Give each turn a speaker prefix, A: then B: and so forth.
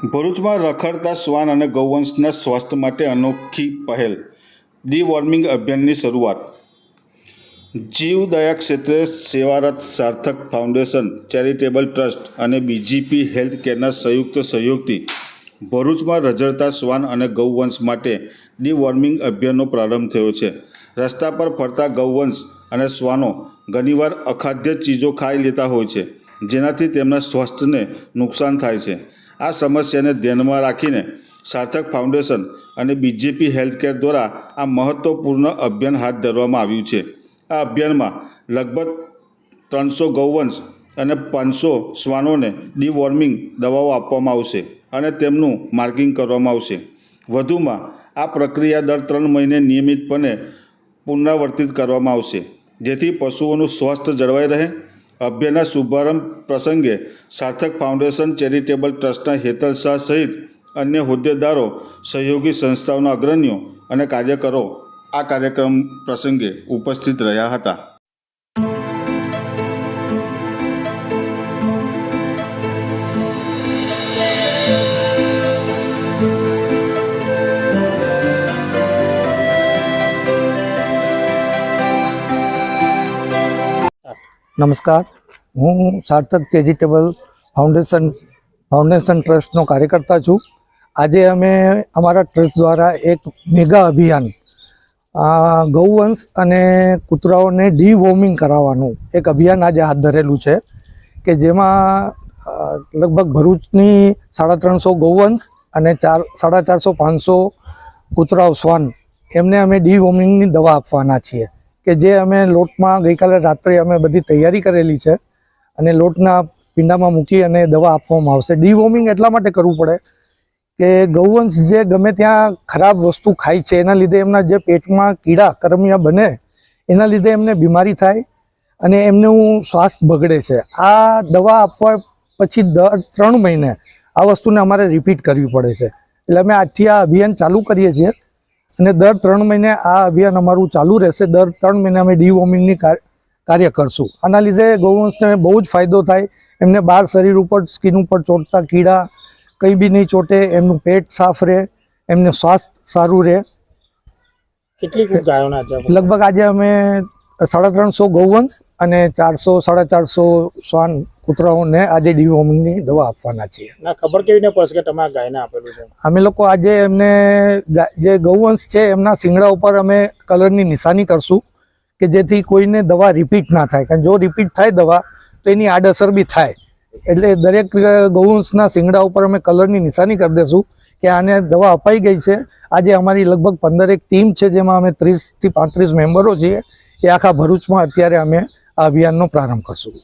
A: ભરૂચમાં રખડતા શ્વાન અને ગૌવંશના સ્વાસ્થ્ય માટે અનોખી પહેલ ડીવોર્મિંગ અભિયાનની શરૂઆત। જીવદયા ક્ષેત્રે સેવારત સાર્થક ફાઉન્ડેશન ચેરિટેબલ ટ્રસ્ટ અને બીજીપી હેલ્થ કેરના સંયુક્ત સહયોગથી ભરૂચમાં રઝળતા શ્વાન અને ગૌવંશ માટે ડીવોર્મિંગ અભિયાનનો પ્રારંભ થયો છે। રસ્તા પર ફરતા ગૌવંશ અને શ્વાનો ઘણીવાર અખાદ્ય ચીજો ખાઈ લેતા હોય છે, જેનાથી તેમના સ્વાસ્થ્યને નુકસાન થાય છે। આ સમસ્યાને ધ્યાનમાં રાખીને સાર્થક ફાઉન્ડેશન અને બીજેપી હેલ્થકેર દ્વારા આ મહત્વપૂર્ણ અભિયાન હાથ ધરવામાં આવ્યું છે। આ અભિયાનમાં લગભગ 300 ગૌવંશ અને 500 શ્વાનોને ડીવોર્મિંગ દવાઓ આપવામાં આવશે અને તેમનું માર્કિંગ કરવામાં આવશે। વધુમાં આ પ્રક્રિયા દર 3 મહિને નિયમિતપણે પુનરાવર્તિત કરવામાં આવશે, જેથી પશુઓનું સ્વાસ્થ્ય જળવાઈ રહે। અભિયાનના શુભારંભ પ્રસંગે સાર્થક ફાઉન્ડેશન ચેરિટેબલ ટ્રસ્ટના હેતલ શાહ સહિત અન્ય હોદ્દેદારો, સહયોગી સંસ્થાઓના અગ્રણીઓ અને કાર્યકરો આ કાર્યક્રમ પ્રસંગે ઉપસ્થિત રહ્યા હતા।
B: નમસ્કાર, હું સાર્થક ચેરિટેબલ ફાઉન્ડેશન ટ્રસ્ટનો કાર્યકર્તા છું। આજે અમે અમારા ટ્રસ્ટ દ્વારા એક મેગા અભિયાન ગૌવંશ અને કૂતરાઓને ડીવોર્મિંગ કરાવવાનું એક અભિયાન આજે હાથ ધરેલું છે, કે જેમાં લગભગ ભરૂચની 350 ગૌવંશ અને 450-500 કૂતરાઓ શ્વાન એમને અમે ડીવોર્મિંગની દવા આપવાના છીએ, કે જે અમે લોટમાં ગઈકાલે રાત્રે અમે બધી તૈયારી કરેલી છે અને લોટના પીંડામાં મૂકી અને દવા આપવામાં આવશે। ડીવોર્મિંગ એટલા માટે કરવું પડે કે ગૌવંશ જે ગમે ત્યાં ખરાબ વસ્તુ ખાય છે, એના લીધે એમના જે પેટમાં કીડા કરમિયા બને, એના લીધે એમને બીમારી થાય અને એમનું સ્વાસ્થ્ય બગડે છે। આ દવા આપવા પછી દર 3 મહિને આ વસ્તુને અમારે રિપીટ કરવી પડે છે। એટલે અમે આજથી આ અભિયાન ચાલુ કરીએ છીએ અને દર 3 મહિને આ અભિયાન અમારું ચાલુ રહેશે। દર 3 મહિને અમે ડીવોર્મિંગની કાર્ય કરશું। આના લીધે ગૌવંશને બહુ જ ફાયદો થાય। એમને બહાર શરીર ઉપર, સ્કિન ઉપર ચોંટતા કીડા કંઈ બી નહીં ચોંટે, એમનું પેટ સાફ રહે, એમનું સ્વાસ્થ્ય સારું રહે।
C: કેટલી ગાયોના છે?
B: લગભગ આજે અમે 350 ગૌવંશ અને 400-450 શ્વાન કૂતરાઓને આજે ડીવોર્મિંગની દવા આપવાના છીએ।
C: ના ખબર કેવી ને પડશે કે તમે આ ગાયને આપેલું છે?
B: અમે લોકો આજે એમને જે ગૌવંશ છે એમના શિંગડા ઉપર અમે કલરની નિશાની કરશું, કે જેથી કોઈને દવા રિપીટ ના થાય। કારણ જો રિપીટ થાય દવા તો એની આડઅસર બી થાય। એટલે દરેક ગૌવંશના શિંગડા ઉપર અમે કલરની નિશાની કરી દઈશું કે આને દવા અપાઈ ગઈ છે। આજે અમારી લગભગ 15 ટીમ છે, જેમાં અમે 30 થી 35 મેમ્બરો છીએ। એ આખા ભરૂચમાં અત્યારે અમે આ અભિયાનનો પ્રારંભ કરશું।